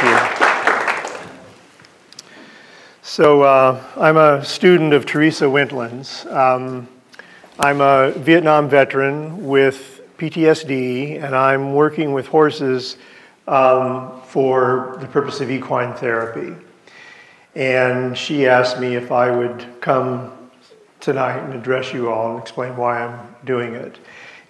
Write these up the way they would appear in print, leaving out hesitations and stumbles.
you. So I'm a student of Teresa Wentland's. I'm a Vietnam veteran with PTSD, and I'm working with horses for the purpose of equine therapy. And she asked me if I would come tonight and address you all and explain why I'm doing it.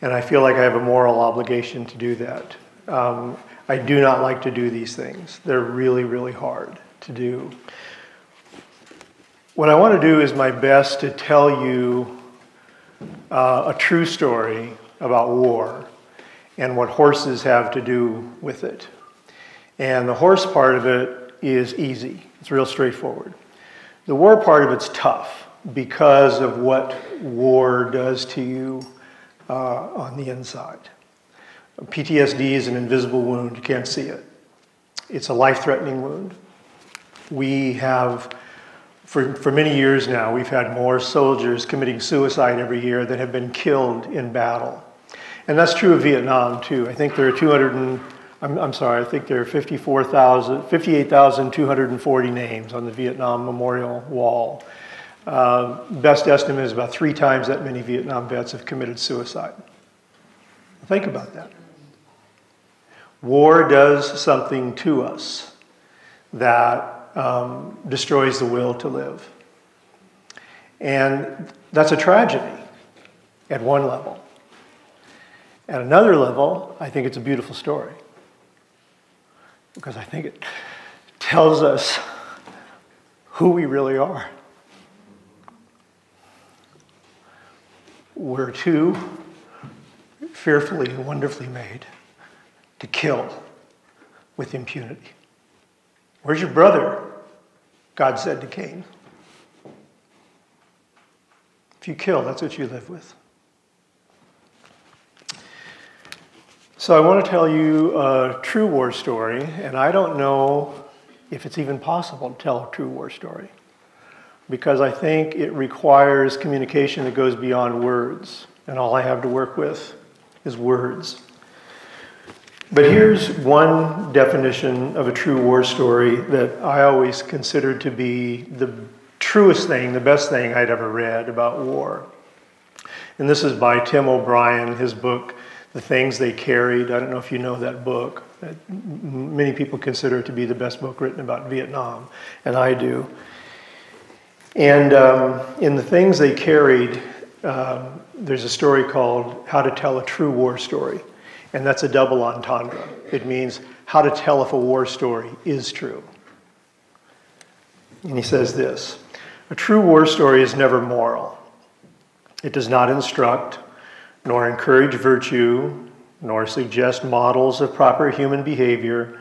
And I feel like I have a moral obligation to do that. I do not like to do these things. They're really, really hard to do. What I want to do is my best to tell you a true story about war and what horses have to do with it. And the horse part of it is easy. It's real straightforward. The war part of it's tough because of what war does to you on the inside. PTSD is an invisible wound. You can't see it. It's a life-threatening wound. We have, for many years now, we've had more soldiers committing suicide every year than have been killed in battle. And that's true of Vietnam, too. I think there are I think there are 58,240 names on the Vietnam Memorial Wall. Best estimate is about 3 times that many Vietnam vets have committed suicide. Think about that. War does something to us that destroys the will to live. And that's a tragedy at one level. At another level, I think it's a beautiful story, because I think it tells us who we really are. We're too fearfully and wonderfully made to kill with impunity. Where's your brother? God said to Cain. If you kill, that's what you live with. So I want to tell you a true war story, and I don't know if it's even possible to tell a true war story, because I think it requires communication that goes beyond words, and all I have to work with is words. But here's one definition of a true war story that I always considered to be the truest thing, the best thing I'd ever read about war. And this is by Tim O'Brien, his book, The Things They Carried. I don't know if you know that book. Many people consider it to be the best book written about Vietnam, and I do. And in The Things They Carried, there's a story called How to Tell a True War Story. And that's a double entendre. It means how to tell if a war story is true. And he says this: a true war story is never moral. It does not instruct, nor encourage virtue, nor suggest models of proper human behavior,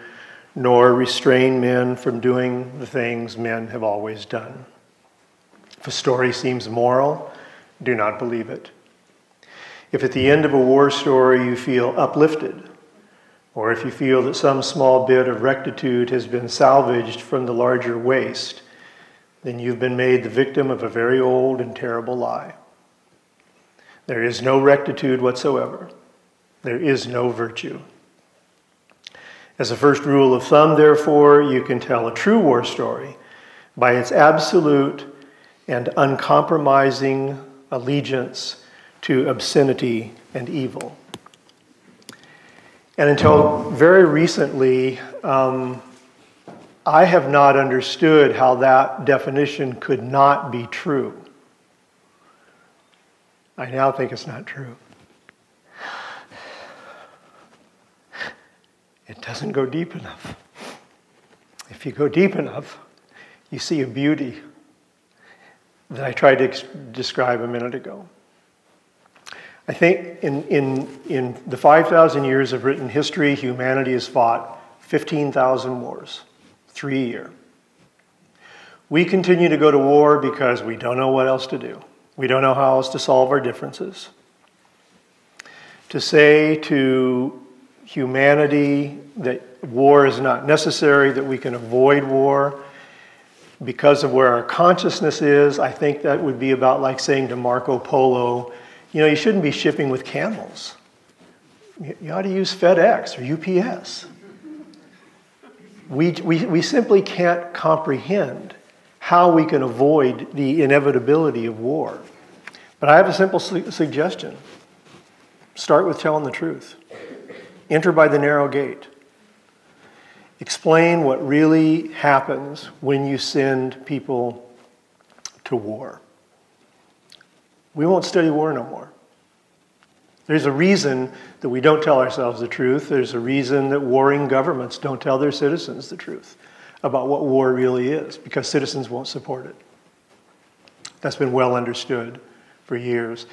nor restrain men from doing the things men have always done. If a story seems moral, do not believe it. If at the end of a war story you feel uplifted, or if you feel that some small bit of rectitude has been salvaged from the larger waste, then you've been made the victim of a very old and terrible lie. There is no rectitude whatsoever. There is no virtue. As a first rule of thumb, therefore, you can tell a true war story by its absolute and uncompromising allegiance to obscenity and evil. And until very recently, I have not understood how that definition could not be true. I now think it's not true. It doesn't go deep enough. If you go deep enough, you see a beauty that I tried to describe a minute ago. I think in the 5,000 years of written history, humanity has fought 15,000 wars, 3 a year. We continue to go to war because we don't know what else to do. We don't know how else to solve our differences. To say to humanity that war is not necessary, that we can avoid war because of where our consciousness is, I think that would be about like saying to Marco Polo, you know, you shouldn't be shipping with camels. You ought to use FedEx or UPS. We simply can't comprehend how we can avoid the inevitability of war. But I have a simple suggestion. Start with telling the truth. Enter by the narrow gate. Explain what really happens when you send people to war. We won't study war no more. There's a reason that we don't tell ourselves the truth. There's a reason that warring governments don't tell their citizens the truth about what war really is, because citizens won't support it. That's been well understood for years.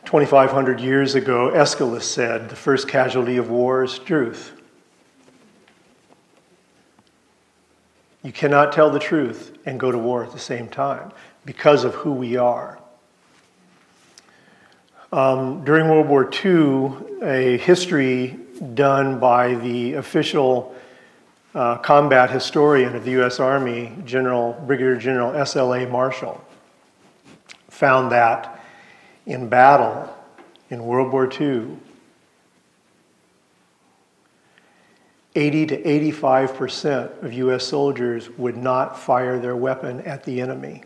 2,500 years ago, Aeschylus said, the first casualty of war is truth. You cannot tell the truth and go to war at the same time because of who we are. During World War II, a history done by the official combat historian of the U.S. Army, Brigadier General S.L.A. Marshall, found that in battle in World War II, 80 to 85% of U.S. soldiers would not fire their weapon at the enemy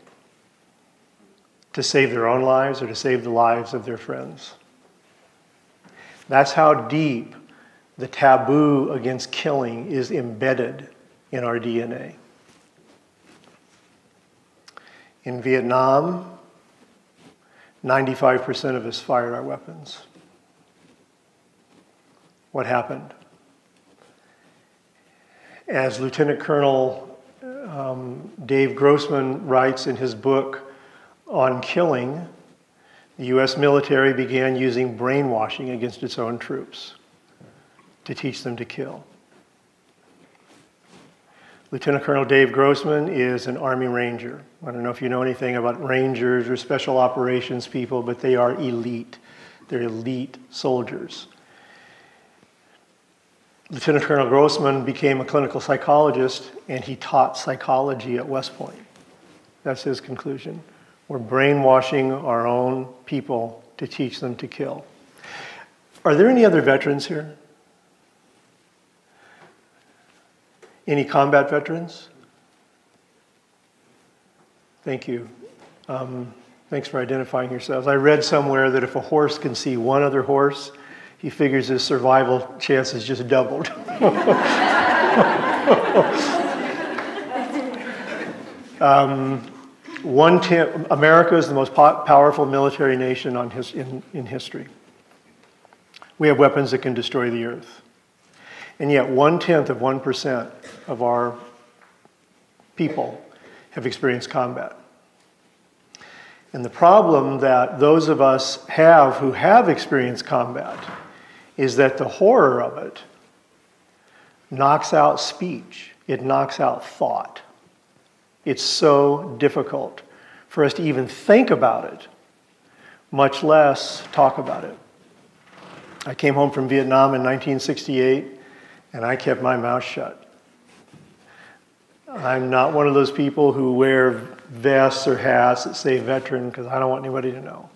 to save their own lives or to save the lives of their friends. That's how deep the taboo against killing is embedded in our DNA. In Vietnam, 95% of us fired our weapons. What happened? As Lieutenant Colonel Dave Grossman writes in his book on killing, the U.S. military began using brainwashing against its own troops to teach them to kill. Lieutenant Colonel Dave Grossman is an Army Ranger. I don't know if you know anything about Rangers or special operations people, but they are elite. They're elite soldiers. Lieutenant Colonel Grossman became a clinical psychologist, and he taught psychology at West Point. That's his conclusion. We're brainwashing our own people to teach them to kill. Are there any other veterans here? Any combat veterans? Thank you. Thanks for identifying yourselves. I read somewhere that if a horse can see one other horse, he figures his survival chances just doubled. America is the most powerful military nation in history. We have weapons that can destroy the earth. And yet 0.1% of our people have experienced combat. And the problem that those of us have who have experienced combat is that the horror of it knocks out speech. It knocks out thought. It's so difficult for us to even think about it, much less talk about it. I came home from Vietnam in 1968, and I kept my mouth shut. I'm not one of those people who wear vests or hats that say veteran because I don't want anybody to know.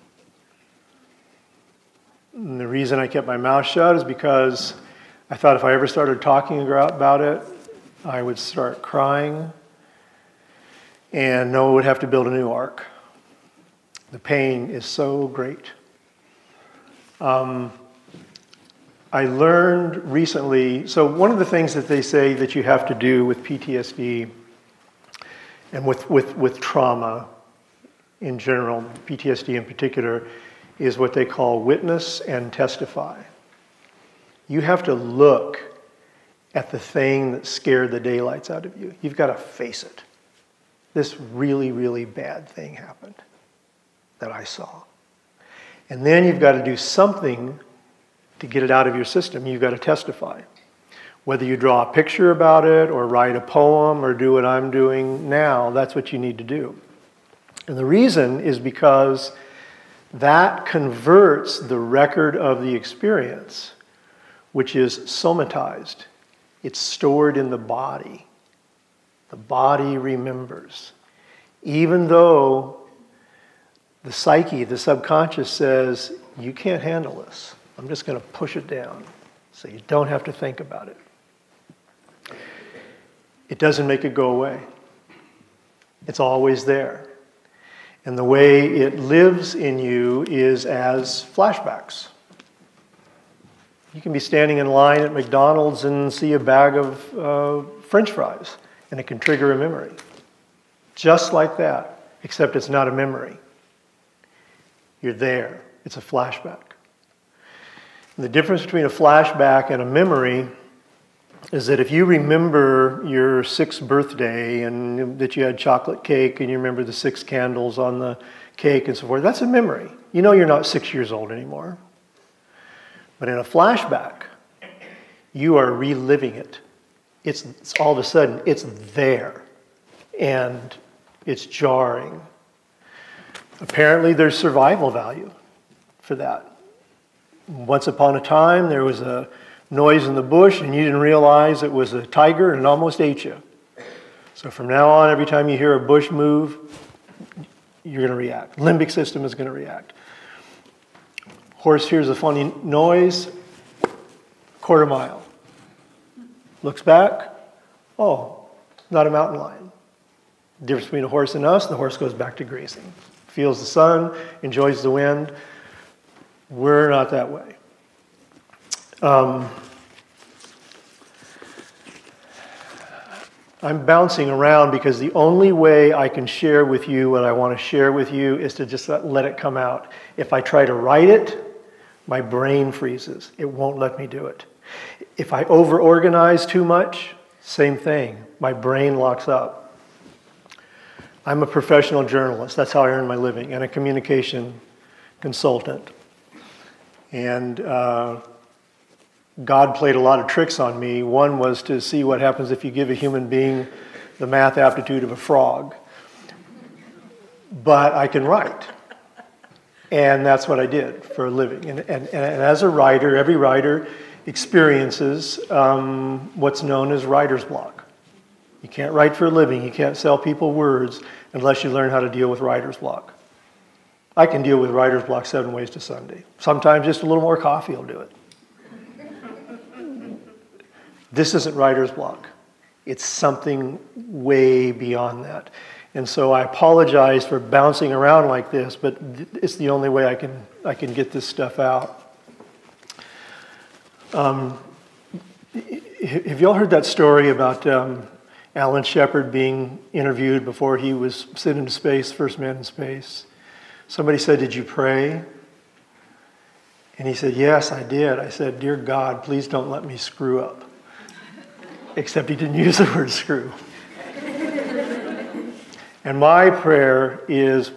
And the reason I kept my mouth shut is because I thought if I ever started talking about it, I would start crying, and Noah would have to build a new ark. The pain is so great. I learned recently, so one of the things that they say that you have to do with PTSD and with trauma in general, PTSD in particular, is what they call witness and testify. You have to look at the thing that scared the daylights out of you. You've got to face it. This really, really bad thing happened that I saw. And then you've got to do something to get it out of your system. You've got to testify. Whether you draw a picture about it or write a poem or do what I'm doing now, that's what you need to do. And the reason is because that converts the record of the experience, which is somatized. It's stored in the body. The body remembers. Even though the psyche, the subconscious says, you can't handle this. I'm just going to push it down so you don't have to think about it. It doesn't make it go away. It's always there. And the way it lives in you is as flashbacks. You can be standing in line at McDonald's and see a bag of French fries, and it can trigger a memory. Just like that, except it's not a memory. You're there. It's a flashback. And the difference between a flashback and a memory is that if you remember your 6th birthday and that you had chocolate cake and you remember the 6 candles on the cake and so forth, that's a memory. You know you're not 6 years old anymore. But in a flashback, you are reliving it. It's all of a sudden, it's there. And it's jarring. Apparently, there's survival value for that. Once upon a time, there was a noise in the bush, and you didn't realize it was a tiger, and it almost ate you. So from now on, every time you hear a bush move, you're going to react. Limbic system is going to react. Horse hears a funny noise, quarter mile. Looks back, oh, not a mountain lion. The difference between a horse and us, the horse goes back to grazing. Feels the sun, enjoys the wind. We're not that way. I'm bouncing around because the only way I can share with you what I want to share with you is to just let it come out. If I try to write it, my brain freezes. It won't let me do it. If I over-organize too much, same thing. My brain locks up. I'm a professional journalist. That's how I earn my living, and a communication consultant. And God played a lot of tricks on me. One was to see what happens if you give a human being the math aptitude of a frog. But I can write. And that's what I did for a living. And as a writer, every writer experiences what's known as writer's block. You can't write for a living. You can't sell people words unless you learn how to deal with writer's block. I can deal with writer's block 7 ways to Sunday. Sometimes just a little more coffee will do it. This isn't writer's block. It's something way beyond that. And so I apologize for bouncing around like this, but it's the only way I can get this stuff out. Have y'all heard that story about Alan Shepard being interviewed before he was sent into space, first man in space? Somebody said, "Did you pray?" And he said, "Yes, I did." I said, "Dear God, please don't let me screw up." Except he didn't use the word screw. And my prayer is,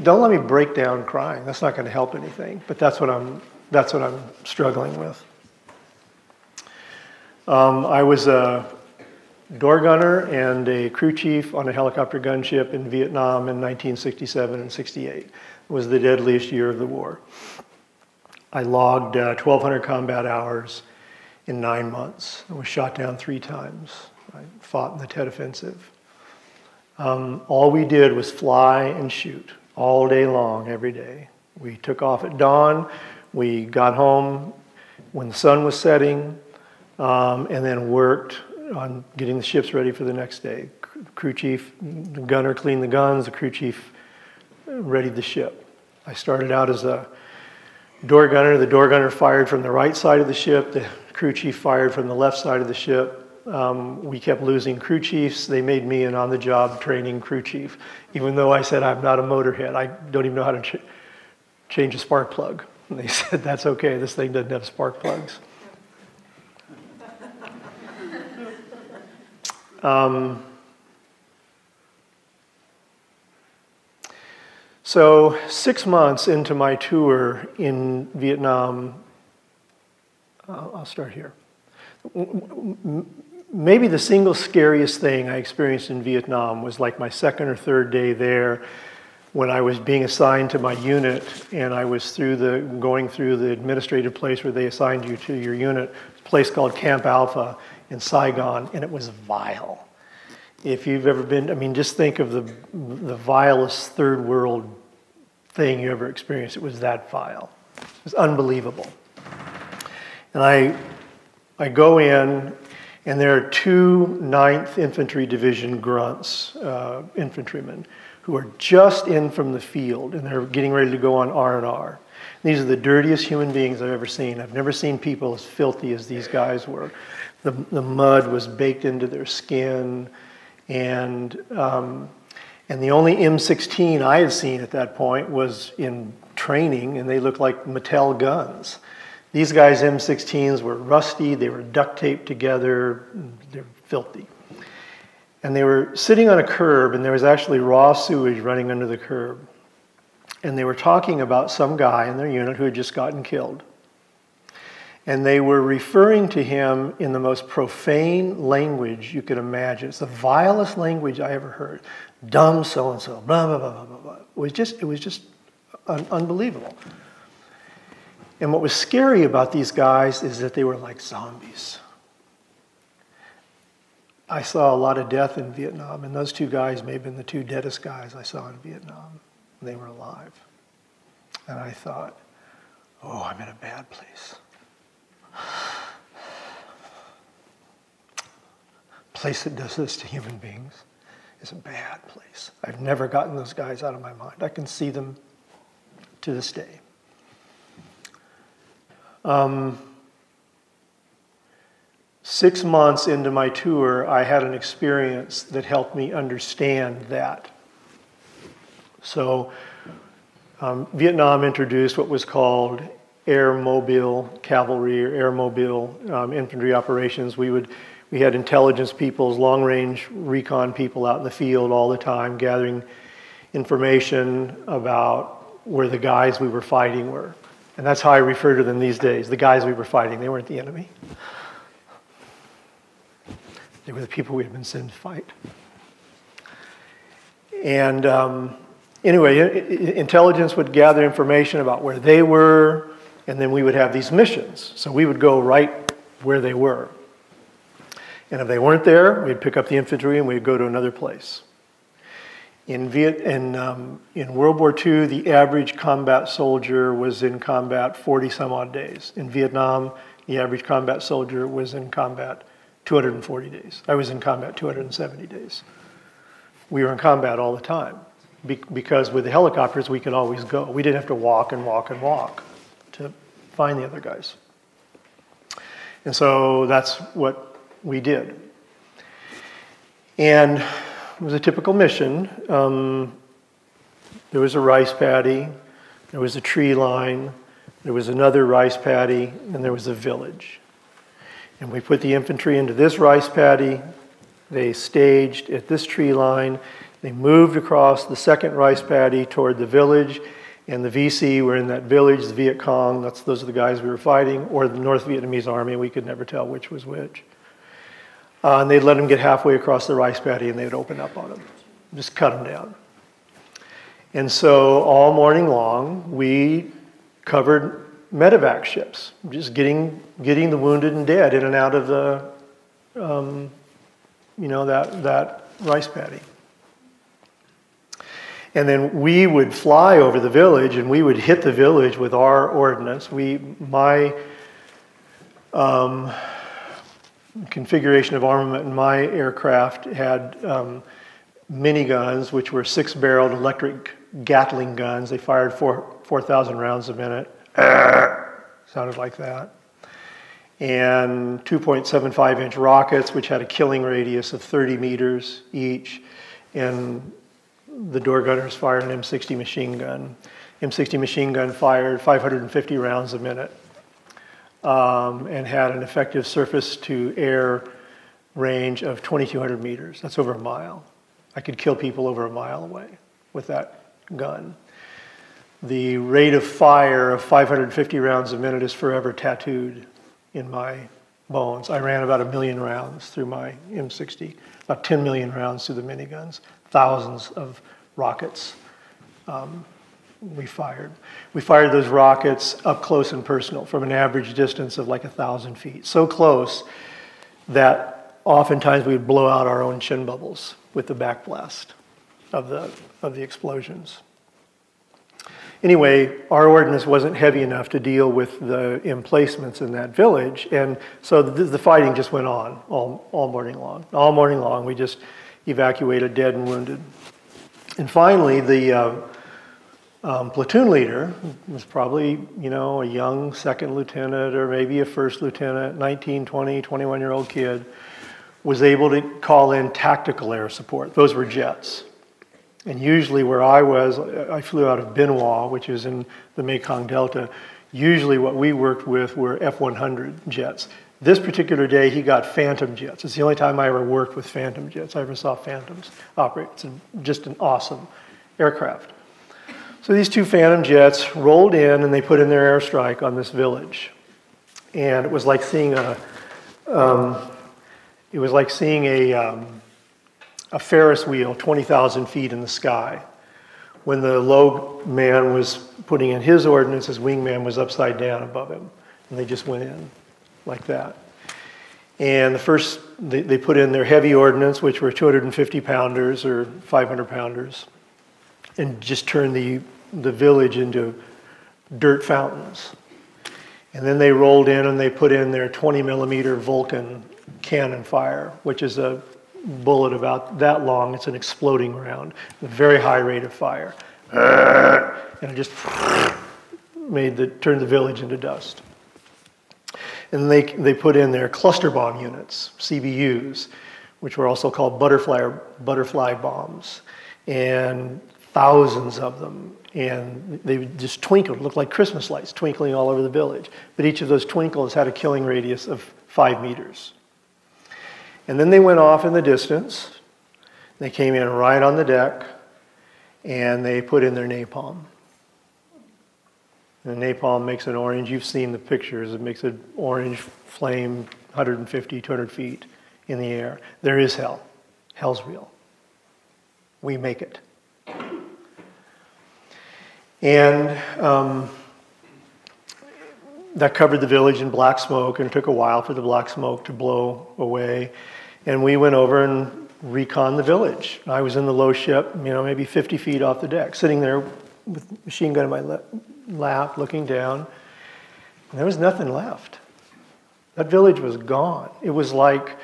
don't let me break down crying. That's not going to help anything. But that's what I'm struggling with. I was a door gunner and a crew chief on a helicopter gunship in Vietnam in 1967 and 68. It was the deadliest year of the war. I logged 1,200 combat hours in 9 months. I was shot down 3 times. I fought in the Tet Offensive. All we did was fly and shoot all day long, every day. We took off at dawn. We got home when the sun was setting, and then worked on getting the ships ready for the next day. Crew chief, the gunner cleaned the guns. The crew chief readied the ship. I started out as a door gunner. The door gunner fired from the right side of the ship. The crew chief fired from the left side of the ship. We kept losing crew chiefs. They made me an on-the-job training crew chief, even though I said I'm not a motorhead. I don't even know how to change a spark plug. And they said, "That's okay. This thing doesn't have spark plugs." So 6 months into my tour in Vietnam, I'll start here. Maybe the single scariest thing I experienced in Vietnam was like my 2nd or 3rd day there, when I was being assigned to my unit, and I was going through the administrative place where they assigned you to your unit, a place called Camp Alpha in Saigon, and it was vile. If you've ever been, I mean, just think of the vilest third world thing you ever experienced. It was that vile. It was unbelievable. And I go in, And there are two 9th Infantry Division grunts, infantrymen, who are just in from the field, and they're getting ready to go on R&R. These are the dirtiest human beings I've ever seen. I've never seen people as filthy as these guys were. The mud was baked into their skin, and the only M16 I had seen at that point was in training, and they looked like Mattel guns. These guys' M16s were rusty, they were duct taped together, they're filthy. And they were sitting on a curb, and there was actually raw sewage running under the curb. And they were talking about some guy in their unit who had just gotten killed. And they were referring to him in the most profane language you could imagine. It's the vilest language I ever heard. Dumb so-and-so, blah, blah, blah, blah, blah, blah. It was just unbelievable. And what was scary about these guys is that they were like zombies. I saw a lot of death in Vietnam, and those two guys may have been the two deadest guys I saw in Vietnam. They were alive. And I thought, oh, I'm in a bad place. A place that does this to human beings is a bad place. I've never gotten those guys out of my mind. I can see them to this day. 6 months into my tour, I had an experience that helped me understand that. So, Vietnam introduced what was called air-mobile cavalry or air-mobile infantry operations. We had intelligence peoples, long-range recon people out in the field all the time, gathering information about where the guys we were fighting were. And that's how I refer to them these days, the guys we were fighting. They weren't the enemy. They were the people we had been sent to fight. And anyway, intelligence would gather information about where they were, and then we would have these missions. So we would go right where they were. And if they weren't there, we'd pick up the infantry and we'd go to another place. In World War II, the average combat soldier was in combat 40 some odd days. In Vietnam, the average combat soldier was in combat 240 days. I was in combat 270 days. We were in combat all the time because with the helicopters, we could always go. We didn't have to walk and walk and walk to find the other guys. And so that's what we did. And it was a typical mission. There was a rice paddy, there was a tree line, there was another rice paddy, and there was a village. And we put the infantry into this rice paddy. They staged at this tree line. They moved across the second rice paddy toward the village, and the VC were in that village, the Viet Cong, those are the guys we were fighting, or the North Vietnamese army. We could never tell which was which. And they'd let them get halfway across the rice paddy, and they'd open up on them, just cut them down. And so all morning long, we covered medevac ships, just getting the wounded and dead in and out of the, that rice paddy. And then we would fly over the village, and we would hit the village with our ordnance. My configuration of armament in my aircraft had miniguns, which were 6-barreled electric Gatling guns. They fired 4,000 rounds a minute. Sounded like that. And 2.75-inch rockets, which had a killing radius of 30 meters each. And the door gunners fired an M60 machine gun. M60 machine gun fired 550 rounds a minute. And had an effective surface-to-air range of 2,200 meters. That's over a mile. I could kill people over a mile away with that gun. The rate of fire of 550 rounds a minute is forever tattooed in my bones. I ran about 1 million rounds through my M60, about 10 million rounds through the miniguns, thousands of rockets. We fired those rockets up close and personal from an average distance of like 1,000 feet. So close that oftentimes we would blow out our own chin bubbles with the backblast of the explosions. Anyway, our ordnance wasn't heavy enough to deal with the emplacements in that village, and so the fighting just went on all morning long. All morning long, we just evacuated dead and wounded. And finally, the platoon leader was probably, a young second lieutenant or maybe a first lieutenant, 19, 20, 21-year-old kid, was able to call in tactical air support. Those were jets. And usually where I was, I flew out of Benoit, which is in the Mekong Delta. Usually what we worked with were F-100 jets. This particular day, he got Phantom jets. It's the only time I ever worked with Phantom jets. I ever saw Phantoms operate. It's just an awesome aircraft. So these two Phantom jets rolled in and they put in their airstrike on this village. And it was like seeing a Ferris wheel 20,000 feet in the sky. When the low man was putting in his ordnance, his wingman was upside down above him. And they just went in like that. And the first, they put in their heavy ordnance, which were 250 pounders or 500 pounders, and just turned the village into dirt fountains. And then they rolled in and they put in their 20 millimeter Vulcan cannon fire, which is a bullet about that long. It's an exploding round, a very high rate of fire. And it just turned the village into dust. And they put in their cluster bomb units, CBUs, which were also called butterfly bombs, and thousands of them. And they just twinkled, looked like Christmas lights twinkling all over the village. But each of those twinkles had a killing radius of 5 meters. And then they went off in the distance. They came in right on the deck, and they put in their napalm. And napalm makes an orange. You've seen the pictures. It makes an orange flame 150, 200 feet in the air. There is hell. Hell's real. We make it. And that covered the village in black smoke, and it took a while for the black smoke to blow away. And we went over and reconned the village. I was in the low ship, maybe 50 feet off the deck, sitting there with a machine gun in my lap, looking down. And there was nothing left. That village was gone. It was like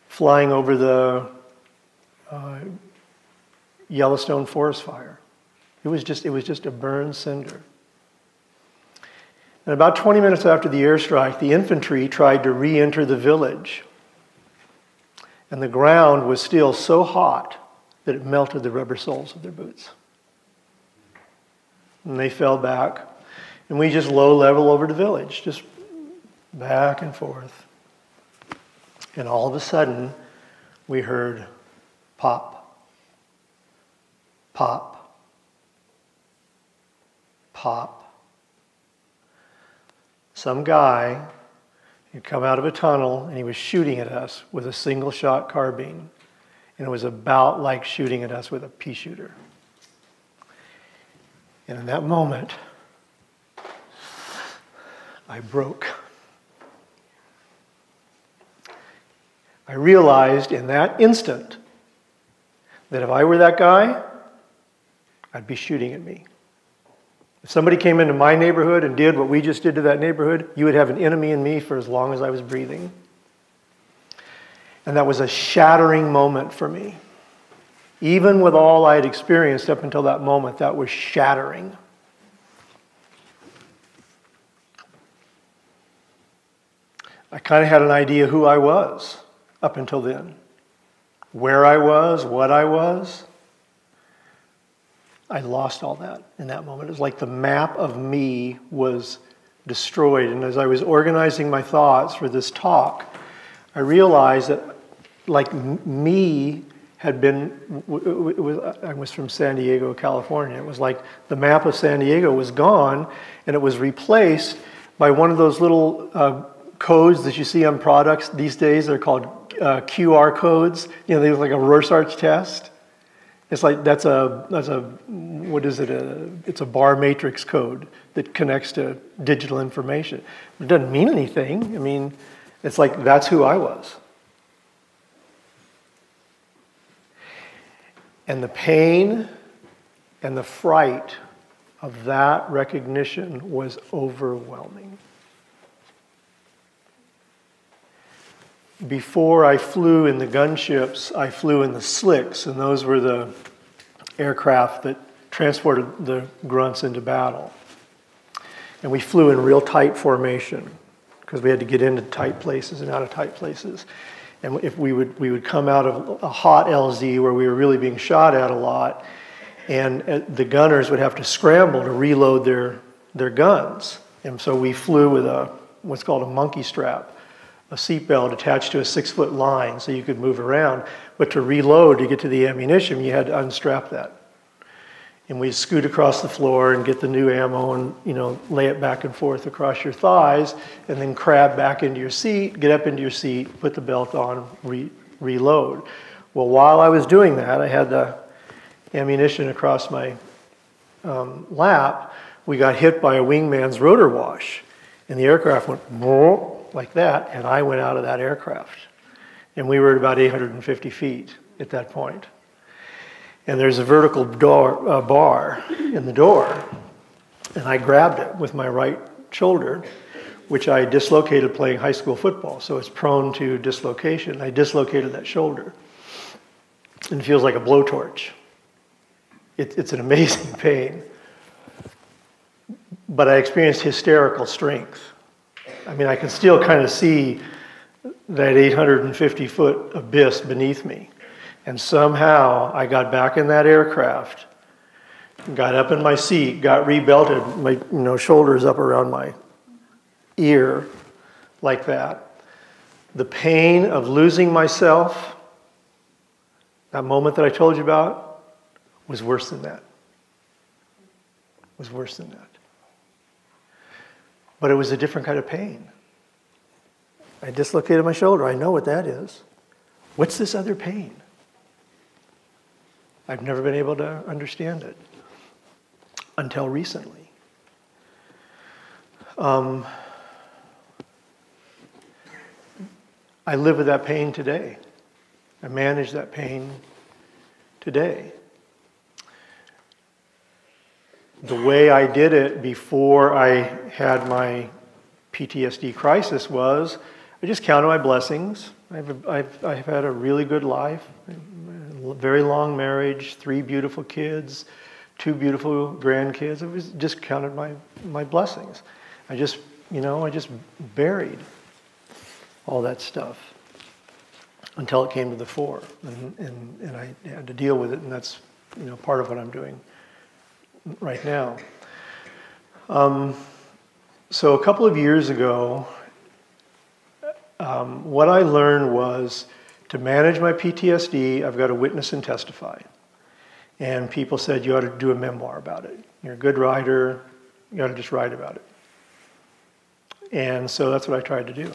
flying over the Yellowstone forest fire. It was just a burned cinder. And about 20 minutes after the airstrike, the infantry tried to re-enter the village. And the ground was still so hot that it melted the rubber soles of their boots. And they fell back. And we just low level over the village, just back and forth. And all of a sudden, we heard pop, pop, pop. Some guy had come out of a tunnel and he was shooting at us with a single shot carbine. And it was about like shooting at us with a pea shooter. And in that moment, I broke. I realized in that instant that if I were that guy, I'd be shooting at me. If somebody came into my neighborhood and did what we just did to that neighborhood, you would have an enemy in me for as long as I was breathing. And that was a shattering moment for me. Even with all I had experienced up until that moment, that was shattering. I kind of had an idea who I was up until then. Where I was, what I was. I lost all that in that moment. It was like the map of me was destroyed. And as I was organizing my thoughts for this talk, I realized that like me had been, I was from San Diego, California. It was like the map of San Diego was gone and it was replaced by one of those little codes that you see on products these days. They're called QR codes. They look like a Rorschach test. It's like that's a what is it? It's a bar matrix code that connects to digital information. It doesn't mean anything. I mean, it's like that's who I was. And the pain and the fright of that recognition was overwhelming. Before I flew in the gunships, I flew in the slicks, and those were the aircraft that transported the grunts into battle. And we flew in real tight formation because we had to get into tight places and out of tight places. And if we would come out of a hot LZ where we were really being shot at a lot, and the gunners would have to scramble to reload their guns. And so we flew with what's called a monkey strap, a seatbelt attached to a 6-foot line so you could move around. But to reload, to get to the ammunition, you had to unstrap that. And we'd scoot across the floor and get the new ammo and, lay it back and forth across your thighs, and then crab back into your seat, get up into your seat, put the belt on, reload. Well, while I was doing that, I had the ammunition across my lap. We got hit by a wingman's rotor wash, and the aircraft went like that, and I went out of that aircraft. And we were at about 850 feet at that point. And there's a vertical bar in the door, and I grabbed it with my right shoulder, which I dislocated playing high school football, so it's prone to dislocation. I dislocated that shoulder, and it feels like a blowtorch. It's an amazing pain. But I experienced hysterical strength. I mean, I can still kind of see that 850-foot abyss beneath me. And somehow I got back in that aircraft, got up in my seat, got rebelted, my shoulders up around my ear like that. The pain of losing myself, that moment that I told you about, was worse than that. Was worse than that. But it was a different kind of pain. I dislocated my shoulder. I know what that is. What's this other pain? I've never been able to understand it until recently. I live with that pain today. I manage that pain today. The way I did it before I had my PTSD crisis was I just counted my blessings. I've had a really good life, a very long marriage, 3 beautiful kids, 2 beautiful grandkids. I just counted my blessings. I just buried all that stuff until it came to the fore, and I had to deal with it, and that's part of what I'm doing right now. So a couple of years ago, what I learned was to manage my PTSD, I've got to witness and testify. And people said, you ought to do a memoir about it. You're a good writer, you ought to just write about it. And so that's what I tried to do.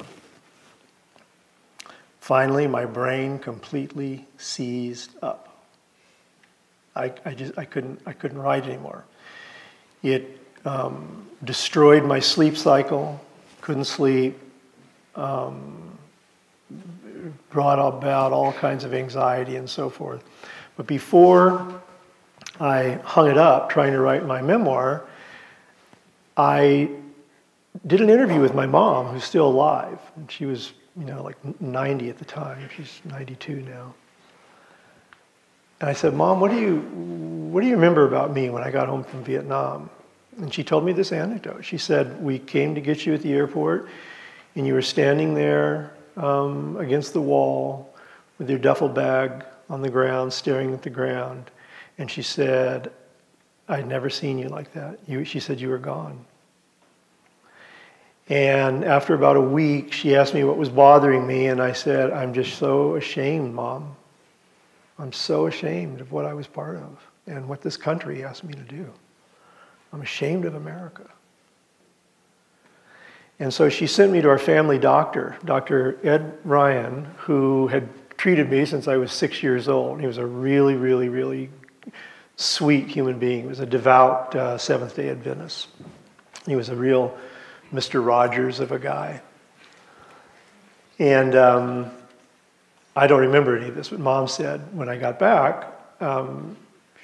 Finally, my brain completely seized up. I couldn't write anymore. It destroyed my sleep cycle, couldn't sleep, brought about all kinds of anxiety and so forth. But before I hung it up trying to write my memoir, I did an interview with my mom, who's still alive. And she was, like 90 at the time. She's 92 now. And I said, Mom, what do you remember about me when I got home from Vietnam? And she told me this anecdote. She said, we came to get you at the airport, and you were standing there against the wall with your duffel bag on the ground, staring at the ground. And she said, I'd never seen you like that. She said you were gone. And after about a week, she asked me what was bothering me, and I said, I'm just so ashamed, Mom. I'm so ashamed of what I was part of and what this country asked me to do. I'm ashamed of America. And so she sent me to our family doctor, Dr. Ed Ryan, who had treated me since I was 6 years old. He was a really, really, really sweet human being. He was a devout Seventh-day Adventist. He was a real Mr. Rogers of a guy. And I don't remember any of this, but Mom said when I got back,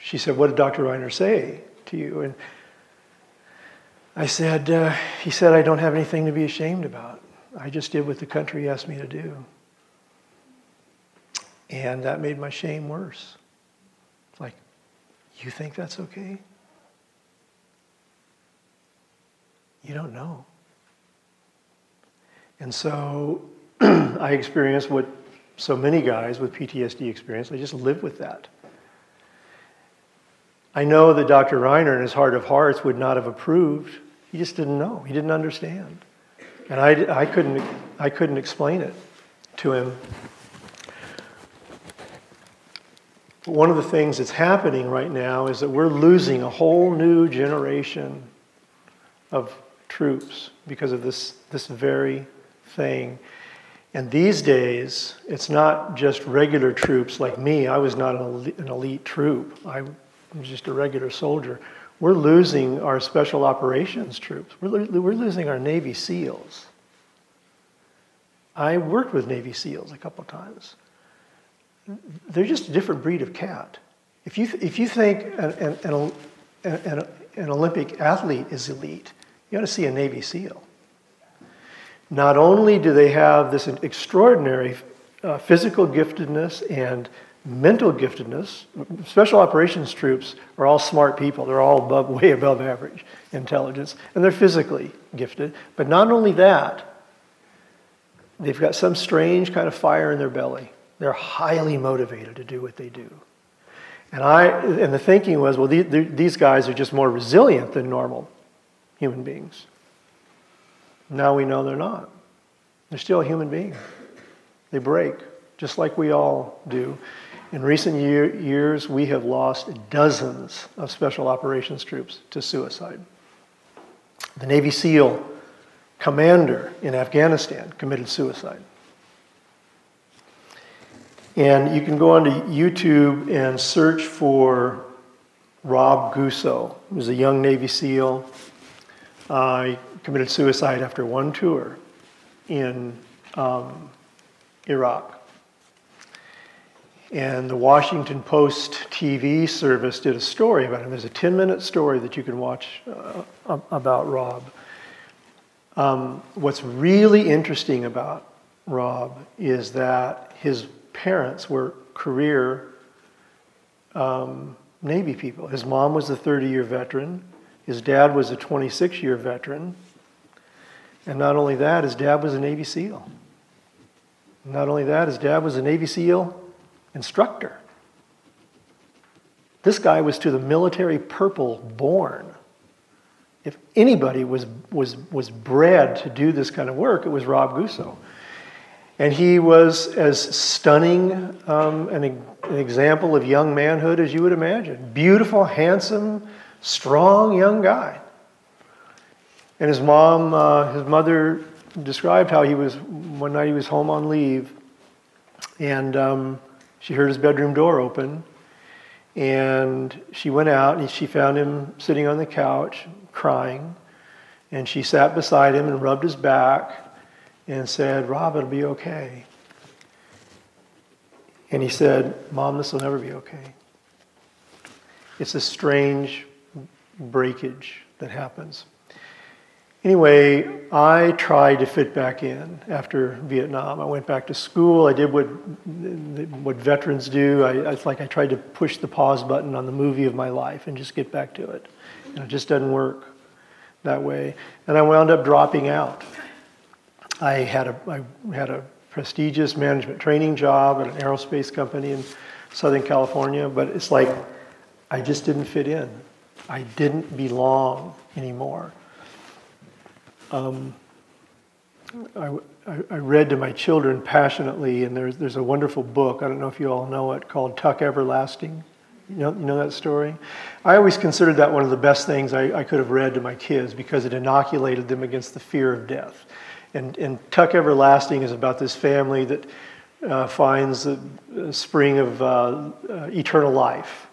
she said, what did Dr. Reiner say to you? And he said, I don't have anything to be ashamed about. I just did what the country asked me to do. And that made my shame worse. It's like, you think that's okay? You don't know. And so I experienced what so many guys with PTSD experience. I just live with that. I know that Dr. Reiner in his heart of hearts would not have approved. He just didn't know. He didn't understand. And I couldn't explain it to him. But one of the things that's happening right now is that we're losing a whole new generation of troops because of this very thing. And these days, it's not just regular troops like me. I was not an elite troop. I was just a regular soldier. We're losing our special operations troops. We're losing our Navy SEALs. I worked with Navy SEALs a couple times. They're just a different breed of cat. If you think an Olympic athlete is elite, you ought to see a Navy SEAL. Not only do they have this extraordinary physical giftedness and mental giftedness, special operations troops are all smart people. They're all way above average intelligence, and they're physically gifted. But not only that, they've got some strange kind of fire in their belly. They're highly motivated to do what they do. And the thinking was, well, these guys are just more resilient than normal human beings. Now we know they're not. They're still a human being. They break, just like we all do. In recent years, we have lost dozens of special operations troops to suicide. The Navy SEAL commander in Afghanistan committed suicide. And you can go onto YouTube and search for Rob Gusso, who's a young Navy SEAL. He committed suicide after one tour in Iraq. And the Washington Post TV service did a story about him. There's a 10-minute story that you can watch about Rob. What's really interesting about Rob is that his parents were career Navy people. His mom was a 30-year veteran. His dad was a 26-year veteran. And not only that, his dad was a Navy SEAL. Not only that, his dad was a Navy SEAL instructor. This guy was to the military purple born. If anybody was bred to do this kind of work, it was Rob Gusso. And he was as stunning an example of young manhood as you would imagine. Beautiful, handsome, strong young guy. And his mother described how one night he was home on leave, and she heard his bedroom door open, and she went out and she found him sitting on the couch crying, and she sat beside him and rubbed his back and said, "Rob, it'll be okay." And he said, "Mom, this will never be okay." It's a strange breakage that happens. Anyway, I tried to fit back in after Vietnam. I went back to school. I did what veterans do. I tried to push the pause button on the movie of my life and just get back to it. And it just doesn't work that way. And I wound up dropping out. I had a prestigious management training job at an aerospace company in Southern California, but it's like I just didn't fit in. I didn't belong anymore. I read to my children passionately, and there's a wonderful book, I don't know if you all know it, called Tuck Everlasting. You know that story? I always considered that one of the best things I could have read to my kids because it inoculated them against the fear of death. And Tuck Everlasting is about this family that finds the spring of eternal life.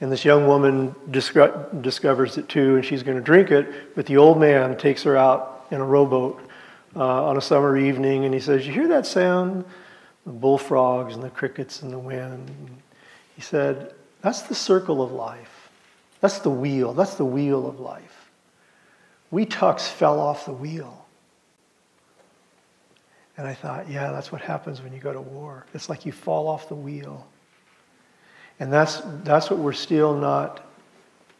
And this young woman discovers it too, and she's going to drink it, but the old man takes her out in a rowboat on a summer evening, and he says, "You hear that sound? The bullfrogs and the crickets and the wind." He said, "That's the circle of life. That's the wheel of life. We tucks fell off the wheel. And I thought, yeah, that's what happens when you go to war. It's like you fall off the wheel. And that's what we're still not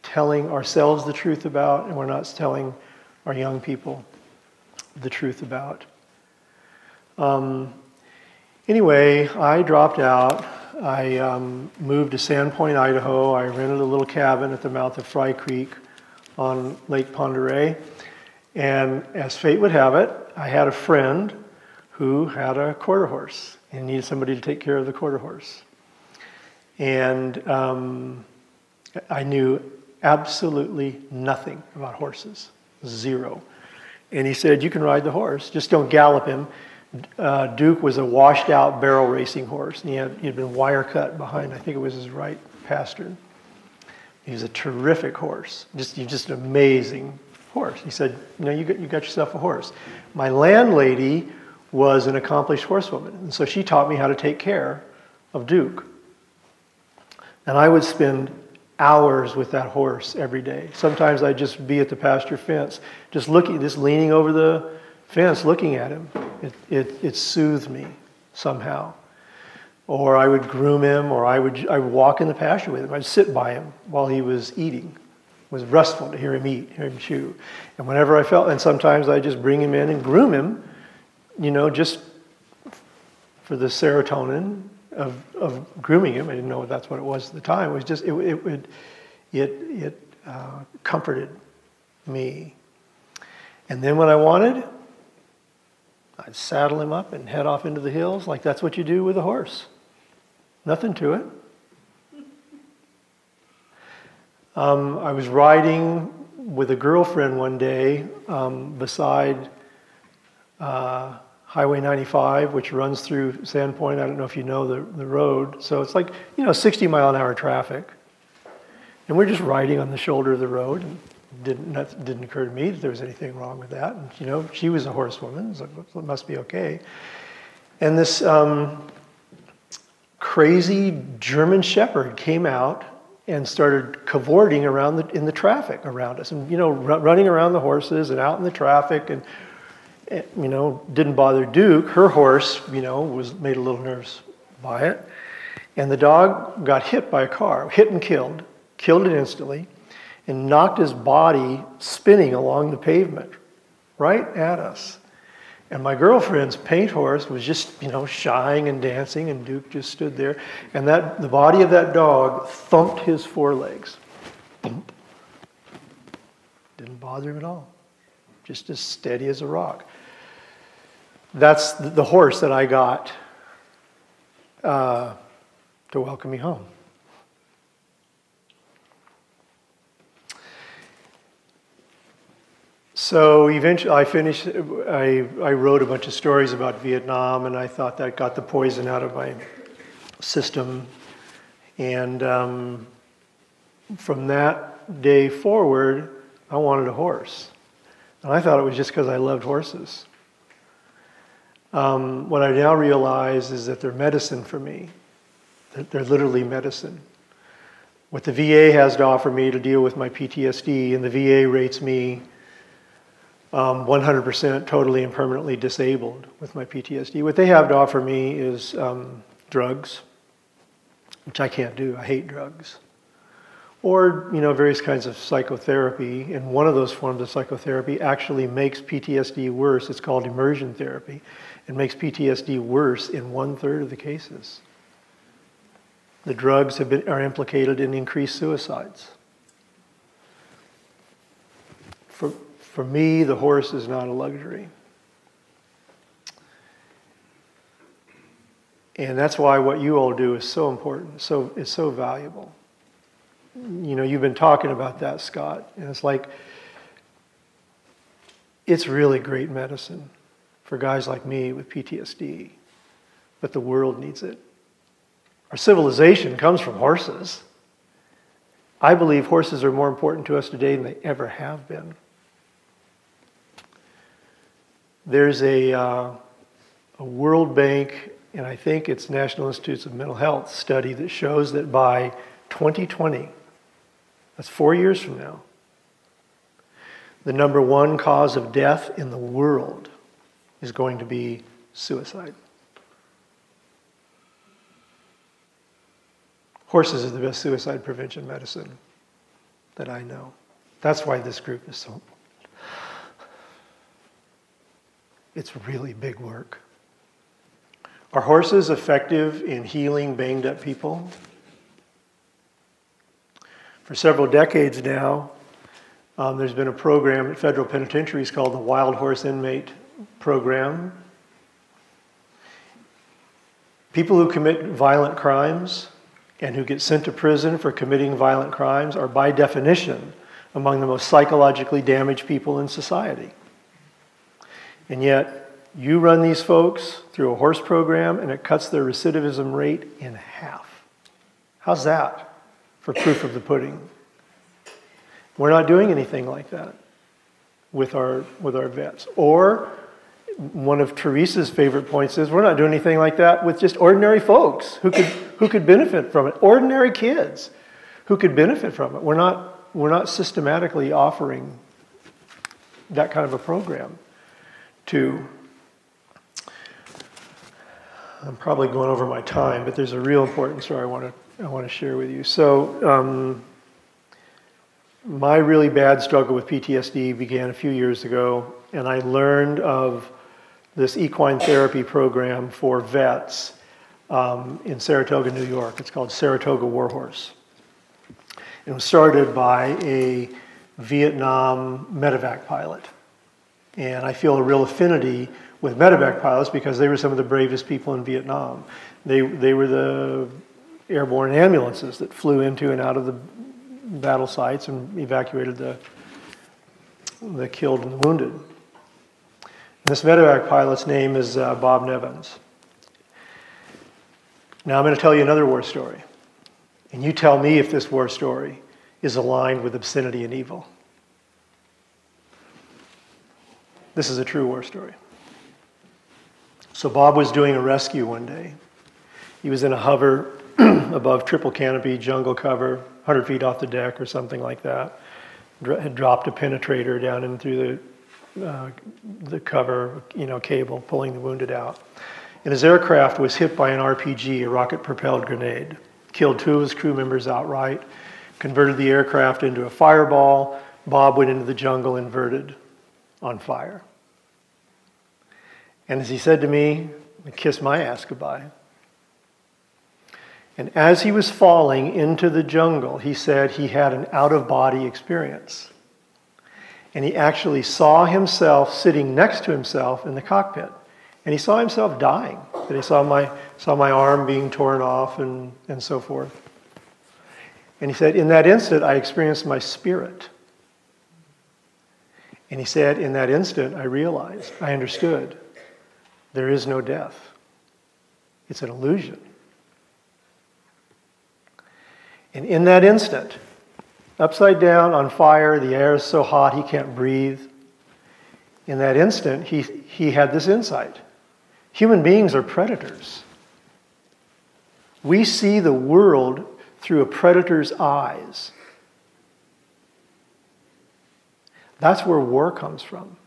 telling ourselves the truth about, and we're not telling our young people the truth about. Anyway, I dropped out. I moved to Sandpoint, Idaho. I rented a little cabin at the mouth of Fry Creek on Lake Pend Oreille. And as fate would have it, I had a friend who had a quarter horse and needed somebody to take care of the quarter horse. And I knew absolutely nothing about horses, zero. And he said, you can ride the horse, just don't gallop him. Duke was a washed out barrel racing horse, and he'd been wire cut behind, I think it was his right pastern. He was a terrific horse, just an amazing horse. He said, you got yourself a horse. My landlady was an accomplished horsewoman, and so she taught me how to take care of Duke. And I would spend hours with that horse every day. Sometimes I'd just be at the pasture fence, just leaning over the fence, looking at him. It soothed me somehow. Or I would groom him, or I would walk in the pasture with him. I'd sit by him while he was eating. It was restful to hear him eat, hear him chew. And whenever I felt, and sometimes I'd just bring him in and groom him, just for the serotonin of grooming him. I didn't know that's what it was at the time. It was just, it comforted me. And then when I wanted, I'd saddle him up and head off into the hills, like that's what you do with a horse. Nothing to it. I was riding with a girlfriend one day beside Highway 95, which runs through Sandpoint. I don't know if you know the road. So it's like, 60 mile an hour traffic. And we're just riding on the shoulder of the road. And it didn't occur to me that there was anything wrong with that. And, she was a horsewoman, so it must be okay. And this crazy German shepherd came out and started cavorting around in the traffic around us. And, running around the horses and out in the traffic and didn't bother Duke. Her horse, was made a little nervous by it. And the dog got hit by a car, hit and killed it instantly, and knocked his body spinning along the pavement right at us. And my girlfriend's paint horse was just, shying and dancing, and Duke just stood there. And the body of that dog thumped his forelegs. Thump. Didn't bother him at all. Just as steady as a rock. That's the horse that I got to welcome me home. So eventually I wrote a bunch of stories about Vietnam, and I thought that got the poison out of my system. And from that day forward, I wanted a horse. And I thought it was just because I loved horses. What I now realize is that they're medicine for me. They're literally medicine. What the VA has to offer me to deal with my PTSD, and the VA rates me 100% totally and permanently disabled with my PTSD. What they have to offer me is drugs, which I can't do. I hate drugs. Or, various kinds of psychotherapy. And one of those forms of psychotherapy actually makes PTSD worse. It's called immersion therapy. It makes PTSD worse in 1/3 of the cases. The drugs are implicated in increased suicides. For me, the horse is not a luxury. And that's why what you all do is so important. So it's so valuable. You've been talking about that, Scott. And it's like, it's really great medicine for guys like me with PTSD. But the world needs it. Our civilization comes from horses. I believe horses are more important to us today than they ever have been. There's a World Bank, and I think it's National Institutes of Mental Health study that shows that by 2020, that's 4 years from now, the number one cause of death in the world is going to be suicide. Horses are the best suicide prevention medicine that I know. That's why this group is so... It's really big work. Are horses effective in healing banged up people? For several decades now, there's been a program at federal penitentiaries called the Wild Horse Inmate Program. People who commit violent crimes and who get sent to prison for committing violent crimes are by definition among the most psychologically damaged people in society. And yet, you run these folks through a horse program and it cuts their recidivism rate in half. How's that for proof of the pudding? We're not doing anything like that with our vets. Or one of Teresa's favorite points is we're not doing anything like that with just ordinary folks who could benefit from it. Ordinary kids who could benefit from it. We're not systematically offering that kind of a program to... I'm probably going over my time, but there's a real important story I want to share with you. So, my really bad struggle with PTSD began a few years ago, and I learned of this equine therapy program for vets in Saratoga, New York. It's called Saratoga War Horse. It was started by a Vietnam medevac pilot, and I feel a real affinity with medevac pilots because they were some of the bravest people in Vietnam. They were the airborne ambulances that flew into and out of the battle sites and evacuated the killed and the wounded. And this medevac pilot's name is Bob Nevins. Now I'm going to tell you another war story. And you tell me if this war story is aligned with obscenity and evil. This is a true war story. So Bob was doing a rescue one day. He was in a hover above triple canopy jungle cover, 100 feet off the deck or something like that. Had dropped a penetrator down in through the cover, cable, pulling the wounded out. And his aircraft was hit by an RPG, a rocket-propelled grenade. Killed two of his crew members outright, converted the aircraft into a fireball. Bob went into the jungle inverted, on fire. And as he said to me, kiss my ass goodbye. And as he was falling into the jungle, he said he had an out-of-body experience. And he actually saw himself sitting next to himself in the cockpit. And he saw himself dying. And he saw my arm being torn off and so forth. And he said, in that instant, I experienced my spirit. And he said, in that instant, I realized, I understood. There is no death. It's an illusion. And in that instant, upside down on fire, the air is so hot he can't breathe. In that instant, he had this insight. Human beings are predators. We see the world through a predator's eyes. That's where war comes from.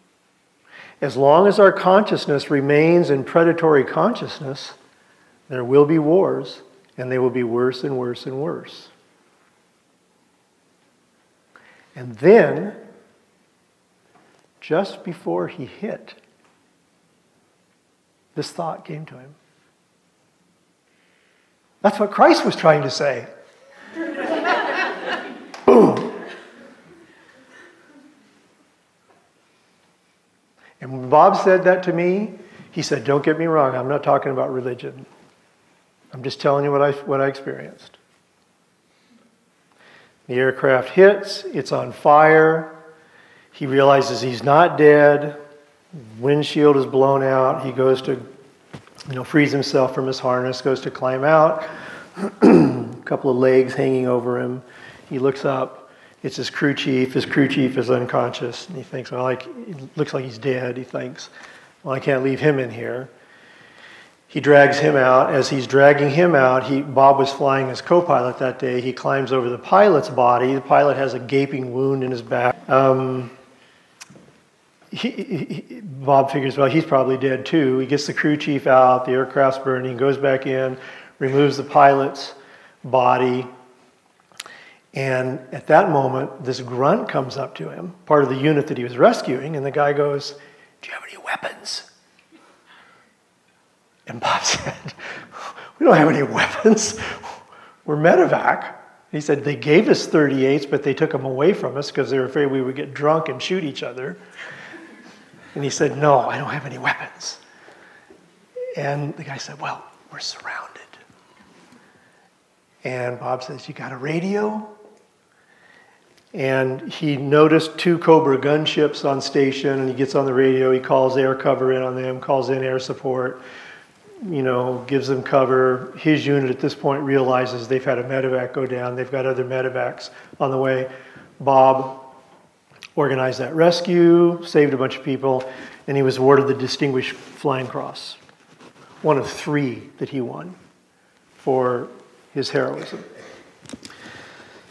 As long as our consciousness remains in predatory consciousness, there will be wars, and they will be worse and worse and worse. And then, just before he hit, this thought came to him. That's what Christ was trying to say. Boom! And when Bob said that to me, he said, don't get me wrong, I'm not talking about religion. I'm just telling you what I experienced. The aircraft hits, it's on fire. He realizes he's not dead. Windshield is blown out. He goes to, frees himself from his harness, goes to climb out. A couple of legs hanging over him. He looks up. It's his crew chief. His crew chief is unconscious. And he thinks, well, it looks like he's dead. He thinks, well, I can't leave him in here. He drags him out. As he's dragging him out, Bob was flying as co-pilot that day. He climbs over the pilot's body. The pilot has a gaping wound in his back. Bob figures, well, he's probably dead too. He gets the crew chief out, the aircraft's burning, goes back in, removes the pilot's body. And at that moment, this grunt comes up to him, part of the unit that he was rescuing, and the guy goes, "Do you have any weapons?" And Bob said, "We don't have any weapons. We're medevac." He said, "They gave us 38s, but they took them away from us because they were afraid we would get drunk and shoot each other." And he said, "No, I don't have any weapons." And the guy said, "Well, we're surrounded." And Bob says, "You got a radio?" And he noticed 2 Cobra gunships on station, and he gets on the radio, he calls air cover in on them, calls in air support, gives them cover. His unit at this point realizes they've had a medevac go down, they've got other medevacs on the way. Bob organized that rescue, saved a bunch of people, and he was awarded the Distinguished Flying Cross, one of 3 that he won for his heroism.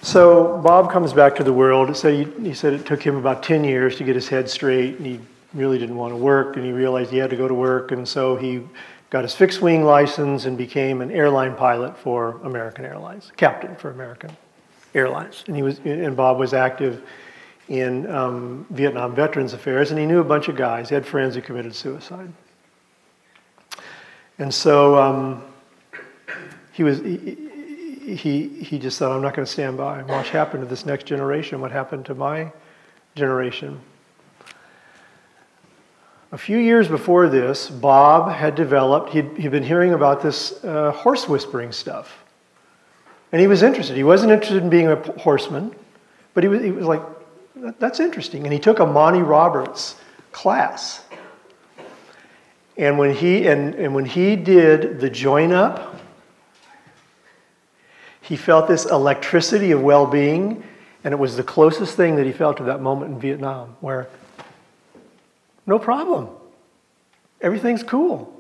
So Bob comes back to the world. He said it took him about 10 years to get his head straight, and he really didn't want to work, and he realized he had to go to work, and so he got his fixed wing license and became an airline pilot for American Airlines, captain for American Airlines. And Bob was active in Vietnam Veterans Affairs, and he knew a bunch of guys. He had friends who committed suicide. And so he just thought, I'm not going to stand by and watch happen to this next generation what happened to my generation. A few years before this, Bob had developed, he'd been hearing about this horse whispering stuff. And he was interested. He wasn't interested in being a horseman, but he was like, that's interesting. And he took a Monty Roberts class. And when he did the join up, he felt this electricity of well-being, and it was the closest thing that he felt to that moment in Vietnam, where no problem, everyth's cool.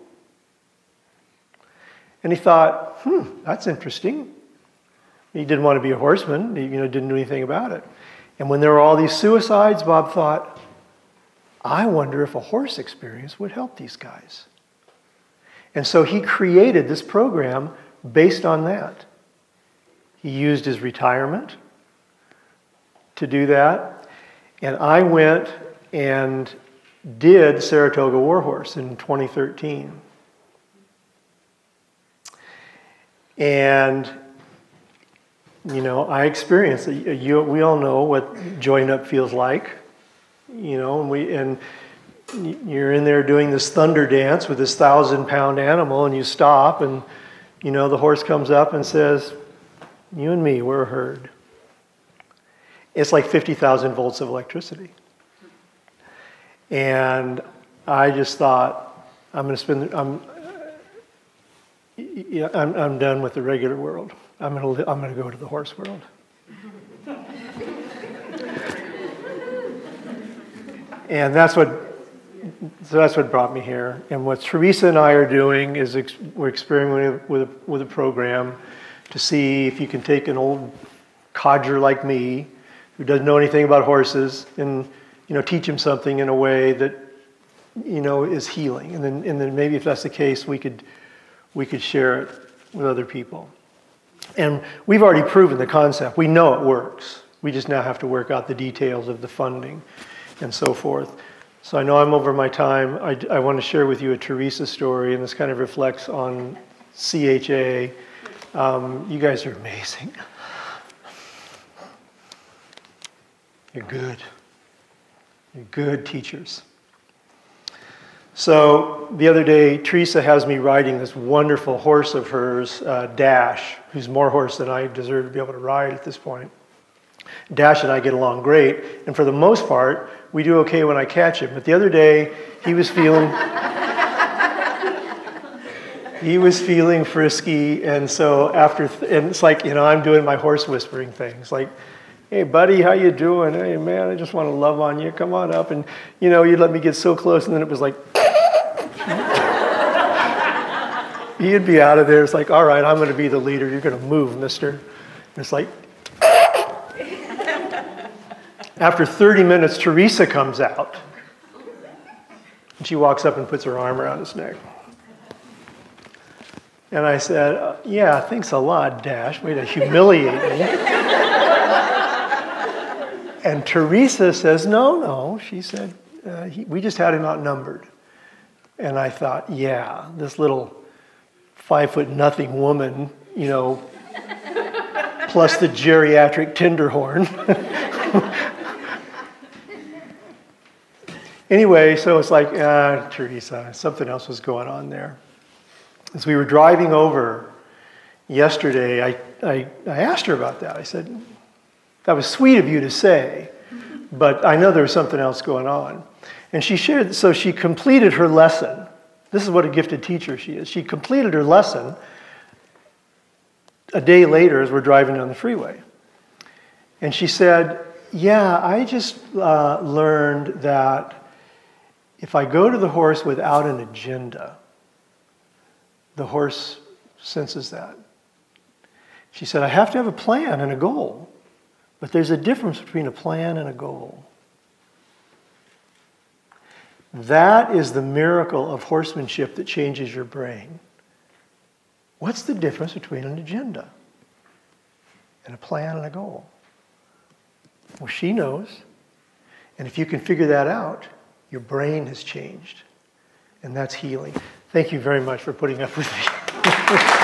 And he thought, that's interesting. He didn't want to be a horseman. He didn't do anything about it. And when there were all these suicides, Bob thought, I wonder if a horse experience would help these guys. And so he created this program based on that. He used his retirement to do that. And I went and did Saratoga War Horse in 2013. And, I experienced it. We all know what join up feels like. And you're in there doing this thunder dance with this 1,000-pound animal, and you stop, and, the horse comes up and says, you and me, we're a herd. It's like 50,000 volts of electricity. And I just thought, I'm done with the regular world. I'm going to go to the horse world. And that's what brought me here. And what Teresa and I are doing is we're experimenting with a program to see if you can take an old codger like me who doesn't know anything about horses and teach him something in a way that is healing. And then maybe if that's the case, we could share it with other people. And we've already proven the concept. We know it works. We just now have to work out the details of the funding and so forth. So I know I'm over my time. I want to share with you a Teresa story, and this kind of reflects on CHA. You guys are amazing. You're good. You're good teachers. So the other day, Teresa has me riding this wonderful horse of hers, Dash, who's more horse than I deserve to be able to ride at this point. Dash and I get along great, and for the most part, we do okay when I catch him. But the other day, he was feeling frisky, and so and it's like, I'm doing my horse whispering things, like, hey buddy, how you doing? Hey man, I just want to love on you, come on up. And you'd let me get so close, and then it was like, he'd be out of there. It's like, all right, I'm going to be the leader, you're going to move, mister. And it's like, after 30 minutes, Teresa comes out. And she walks up and puts her arm around his neck. And I said, yeah, thanks a lot, Dash. Way to humiliate me. And Teresa says, no. She said, we just had him outnumbered. And I thought, yeah, this little 5-foot-nothing woman, you know, plus the geriatric Tinderhorn. Anyway, so it's like, Teresa, something else was going on there. As we were driving over yesterday, I asked her about that. I said, that was sweet of you to say, but I know there was something else going on. And she shared, so she completed her lesson. This is what a gifted teacher she is. She completed her lesson a day later as we're driving down the freeway. And she said, yeah, I just learned that if I go to the horse without an agenda, the horse senses that. She said, I have to have a plan and a goal, but there's a difference between a plan and a goal. That is the miracle of horsemanship that changes your brain. What's the difference between an agenda and a plan and a goal? Well, she knows. And if you can figure that out, your brain has changed. And that's healing. Thank you very much for putting up with me.